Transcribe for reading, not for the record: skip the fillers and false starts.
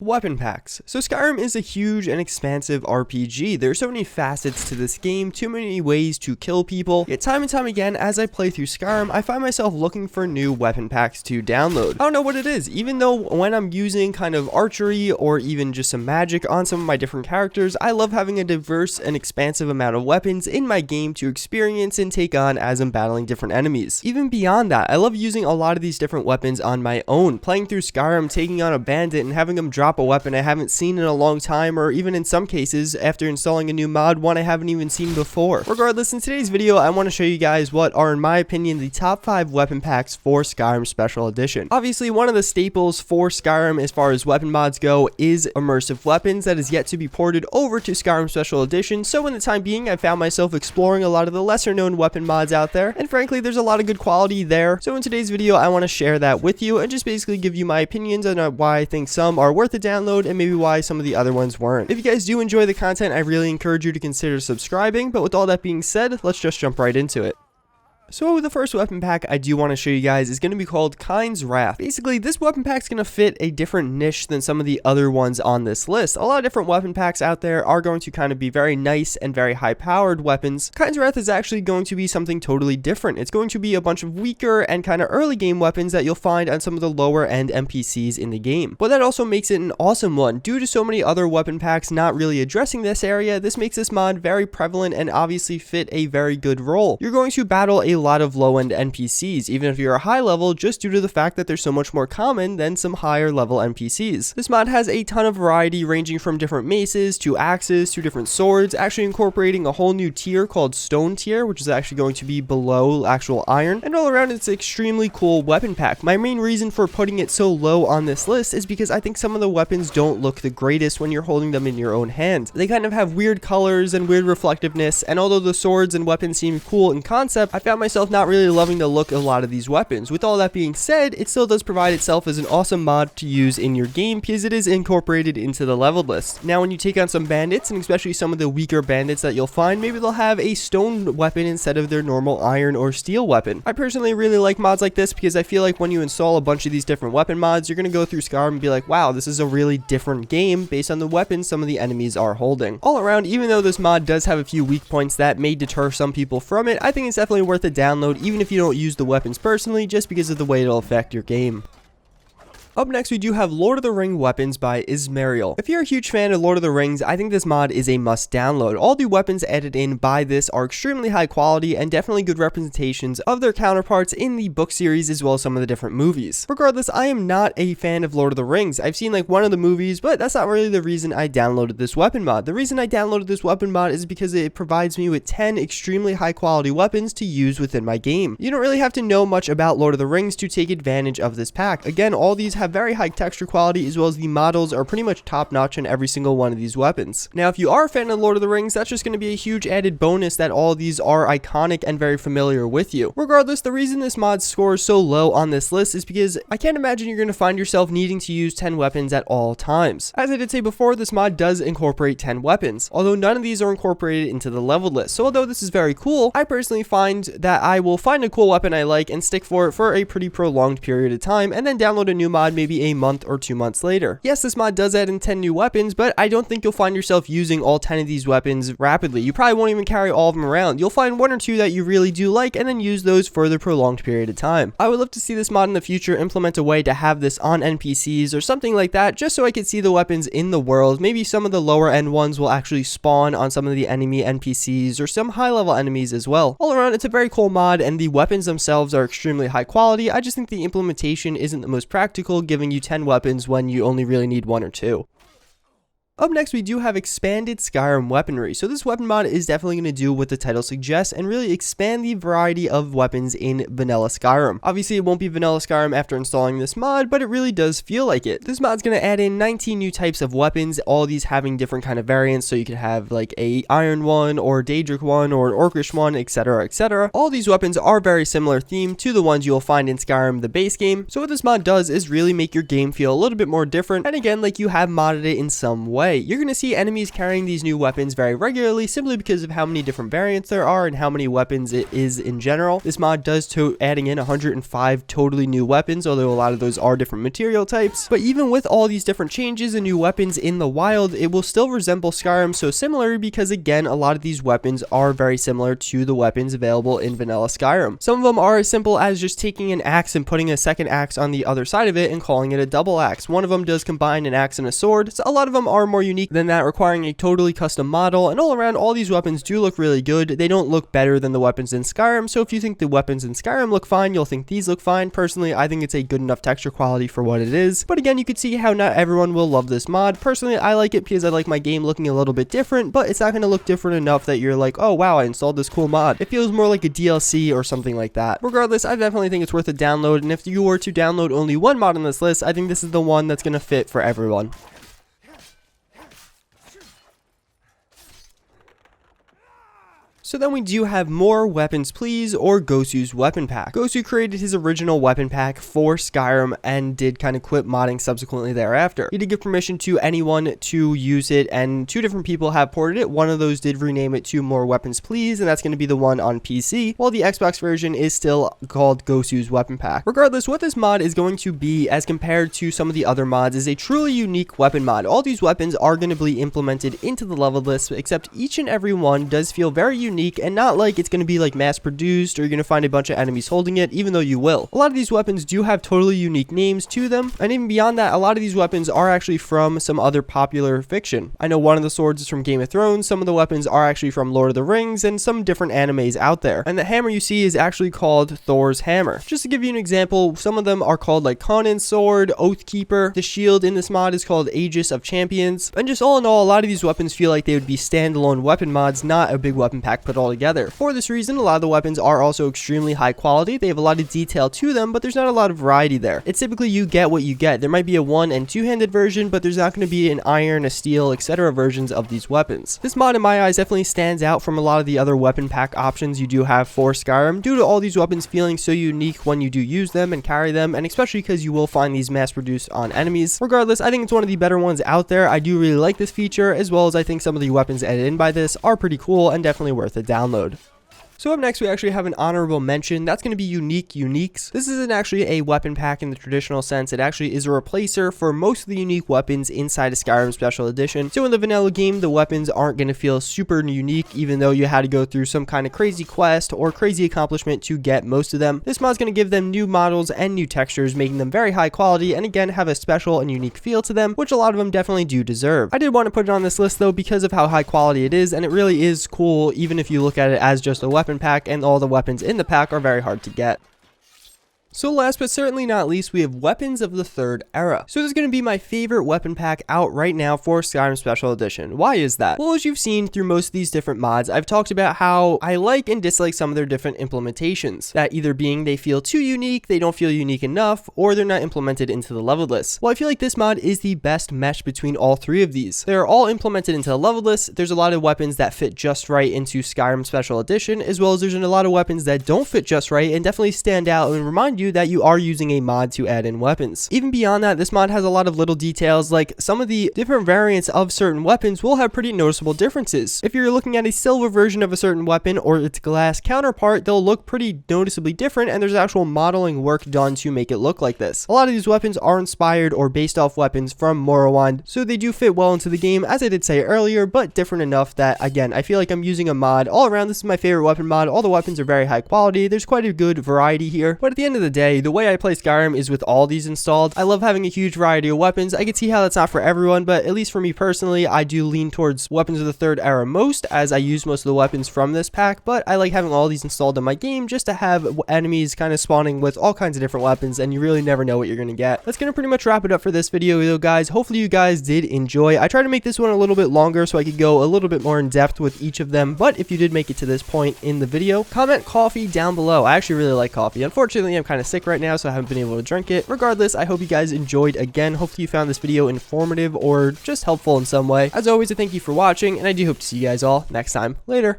Weapon packs. So Skyrim is a huge and expansive RPG. There are so many facets to this game, too many ways to kill people, yet time and time again as I play through Skyrim, I find myself looking for new weapon packs to download. I don't know what it is, even though when I'm using kind of archery or even just some magic on some of my different characters, I love having a diverse and expansive amount of weapons in my game to experience and take on as I'm battling different enemies. Even beyond that, I love using a lot of these different weapons on my own, playing through Skyrim, taking on a bandit and having them drop a weapon I haven't seen in a long time, or even in some cases after installing a new mod, one I haven't even seen before. Regardless, in today's video I want to show you guys what are in my opinion the top 5 weapon packs for Skyrim Special Edition. Obviously one of the staples for Skyrim as far as weapon mods go is immersive weapons that is yet to be ported over to Skyrim Special Edition, so in the time being I found myself exploring a lot of the lesser known weapon mods out there, and frankly there's a lot of good quality there. So in today's video I want to share that with you and just basically give you my opinions on why I think some are worth a download and maybe why some of the other ones weren't. If you guys do enjoy the content, I really encourage you to consider subscribing, but with all that being said, let's just jump right into it. So the first weapon pack I do want to show you guys is going to be called KYNE'S Wrath. Basically, this weapon pack is going to fit a different niche than some of the other ones on this list. A lot of different weapon packs out there are going to kind of be very nice and very high-powered weapons. KYNE'S Wrath is actually going to be something totally different. It's going to be a bunch of weaker and kind of early game weapons that you'll find on some of the lower end NPCs in the game. But that also makes it an awesome one. Due to so many other weapon packs not really addressing this area, this makes this mod very prevalent and obviously fit a very good role. You're going to battle a lot of low-end NPCs, even if you're a high level, just due to the fact that they're so much more common than some higher level NPCs. This mod has a ton of variety ranging from different maces to axes to different swords, actually incorporating a whole new tier called Stone Tier, which is actually going to be below actual iron, and all around it's an extremely cool weapon pack. My main reason for putting it so low on this list is because I think some of the weapons don't look the greatest when you're holding them in your own hand. They kind of have weird colors and weird reflectiveness, and although the swords and weapons seem cool in concept, I found myself not really loving the look of a lot of these weapons. With all that being said, it still does provide itself as an awesome mod to use in your game because it is incorporated into the leveled list. Now when you take on some bandits, and especially some of the weaker bandits that you'll find, maybe they'll have a stone weapon instead of their normal iron or steel weapon. I personally really like mods like this because I feel like when you install a bunch of these different weapon mods, you're going to go through Skyrim and be like, wow, this is a really different game based on the weapons some of the enemies are holding. All around, even though this mod does have a few weak points that may deter some people from it, I think it's definitely worth a download even if you don't use the weapons personally, just because of the way it'll affect your game. Up next, we do have Lord of the Ring Weapons by Ismariel. If you're a huge fan of Lord of the Rings, I think this mod is a must download. All the weapons added in by this are extremely high quality and definitely good representations of their counterparts in the book series as well as some of the different movies. Regardless, I am not a fan of Lord of the Rings. I've seen like one of the movies, but that's not really the reason I downloaded this weapon mod. The reason I downloaded this weapon mod is because it provides me with 10 extremely high quality weapons to use within my game. You don't really have to know much about Lord of the Rings to take advantage of this pack. Again, all these have very high texture quality as well as the models are pretty much top notch in every single one of these weapons. Now if you are a fan of Lord of the Rings, that's just going to be a huge added bonus that all of these are iconic and very familiar with you. Regardless, the reason this mod scores so low on this list is because I can't imagine you're going to find yourself needing to use 10 weapons at all times. As I did say before, this mod does incorporate 10 weapons, although none of these are incorporated into the leveled list. So although this is very cool, I personally find that I will find a cool weapon I like and stick for it for a pretty prolonged period of time and then download a new mod maybe a month or 2 months later. Yes, this mod does add in 10 new weapons, but I don't think you'll find yourself using all 10 of these weapons rapidly. You probably won't even carry all of them around. You'll find 1 or 2 that you really do like and then use those for the prolonged period of time. I would love to see this mod in the future implement a way to have this on NPCs or something like that, just so I could see the weapons in the world. Maybe some of the lower end ones will actually spawn on some of the enemy NPCs or some high level enemies as well. All around, it's a very cool mod and the weapons themselves are extremely high quality. I just think the implementation isn't the most practical, giving you 10 weapons when you only really need 1 or 2. Up next, we do have expanded Skyrim weaponry. So this weapon mod is definitely going to do what the title suggests and really expand the variety of weapons in vanilla Skyrim. Obviously, it won't be vanilla Skyrim after installing this mod, but it really does feel like it. This mod's going to add in 19 new types of weapons, all these having different kind of variants. So you could have like a iron one or Daedric one or an orcish one, etc, etc. All these weapons are very similar theme to the ones you'll find in Skyrim, the base game. So what this mod does is really make your game feel a little bit more different. And again, like you have modded it in some way. way. You're going to see enemies carrying these new weapons very regularly simply because of how many different variants there are and how many weapons it is in general. This mod does to adding in 105 totally new weapons, although a lot of those are different material types. But even with all these different changes and new weapons in the wild, it will still resemble Skyrim so similar because again, a lot of these weapons are very similar to the weapons available in vanilla Skyrim. Some of them are as simple as just taking an axe and putting a second axe on the other side of it and calling it a double axe. One of them does combine an axe and a sword, so a lot of them are more unique than that, requiring a totally custom model, and all around all these weapons do look really good. They don't look better than the weapons in Skyrim, so if you think the weapons in Skyrim look fine, you'll think these look fine. Personally, I think it's a good enough texture quality for what it is, but again, you could see how not everyone will love this mod. Personally, I like it because I like my game looking a little bit different, but it's not going to look different enough that you're like, oh wow, I installed this cool mod. It feels more like a DLC or something like that. Regardless, I definitely think it's worth a download, and if you were to download only one mod on this list, I think this is the one that's going to fit for everyone. So then we do have more Weapons Please, or Ghosu's weapon pack. Ghosu created his original weapon pack for Skyrim and did kind of quit modding subsequently thereafter. He did give permission to anyone to use it, and 2 different people have ported it. One of those did rename it to More Weapons Please, and that's going to be the one on PC, while the Xbox version is still called Ghosu's weapon pack. Regardless, what this mod is going to be as compared to some of the other mods is a truly unique weapon mod. All these weapons are going to be implemented into the level list, except each and every one does feel very unique and not like it's going to be like mass produced or you're going to find a bunch of enemies holding it, even though you will. A lot of these weapons do have totally unique names to them, and even beyond that, a lot of these weapons are actually from some other popular fiction. I know one of the swords is from Game of Thrones, some of the weapons are actually from Lord of the Rings, and some different animes out there. And the hammer you see is actually called Thor's hammer. Just to give you an example, some of them are called like Conan's sword, Oathkeeper. The shield in this mod is called Aegis of Champions. And just all in all, a lot of these weapons feel like they would be standalone weapon mods, not a big weapon pack put all together. For this reason, a lot of the weapons are also extremely high quality. They have a lot of detail to them, but there's not a lot of variety there. It's typically you get what you get. There might be a 1- and 2-handed version, but there's not going to be an iron, a steel, etc. versions of these weapons. This mod in my eyes definitely stands out from a lot of the other weapon pack options you do have for Skyrim, due to all these weapons feeling so unique when you do use them and carry them, and especially because you will find these mass produced on enemies. Regardless, I think it's one of the better ones out there. I do really like this feature, as well as I think some of the weapons added in by this are pretty cool and definitely worth a download. So up next, we actually have an honorable mention. That's going to be Unique Uniques. This isn't actually a weapon pack in the traditional sense. It actually is a replacer for most of the unique weapons inside of Skyrim Special Edition. So in the vanilla game, the weapons aren't going to feel super unique, even though you had to go through some kind of crazy quest or crazy accomplishment to get most of them. This mod's going to give them new models and new textures, making them very high quality, and again, have a special and unique feel to them, which a lot of them definitely do deserve. I did want to put it on this list though because of how high quality it is, and it really is cool even if you look at it as just a weapon pack, and all the weapons in the pack are very hard to get. So last but certainly not least, we have Weapons of the Third Era. So this is going to be my favorite weapon pack out right now for Skyrim Special Edition. Why is that? Well, as you've seen through most of these different mods, I've talked about how I like and dislike some of their different implementations. That either being they feel too unique, they don't feel unique enough, or they're not implemented into the level list. Well, I feel like this mod is the best mesh between all 3 of these. They are all implemented into the level list. There's a lot of weapons that fit just right into Skyrim Special Edition, as well as there's a lot of weapons that don't fit just right and definitely stand out and remind you that you are using a mod to add in weapons. Even beyond that, this mod has a lot of little details, like some of the different variants of certain weapons will have pretty noticeable differences. If you're looking at a silver version of a certain weapon or its glass counterpart, they'll look pretty noticeably different, and there's actual modeling work done to make it look like this. A lot of these weapons are inspired or based off weapons from Morrowind, so they do fit well into the game, as I did say earlier, but different enough that, again, I feel like I'm using a mod all around. This is my favorite weapon mod. All the weapons are very high quality. There's quite a good variety here, but at the end of the day, the way I play Skyrim is with all these installed. I love having a huge variety of weapons. I can see how that's not for everyone, but at least for me personally, I do lean towards Weapons of the Third Era most, as I use most of the weapons from this pack, but I like having all these installed in my game just to have enemies kind of spawning with all kinds of different weapons, and you really never know what you're going to get. That's going to pretty much wrap it up for this video though, guys. Hopefully you guys did enjoy. I tried to make this one a little bit longer so I could go a little bit more in depth with each of them, but if you did make it to this point in the video, comment coffee down below. I actually really like coffee. Unfortunately, I'm kind of sick right now, so I haven't been able to drink it. Regardless, I hope you guys enjoyed again. Hopefully you found this video informative or just helpful in some way. As always, I thank you for watching, and I do hope to see you guys all next time. Later.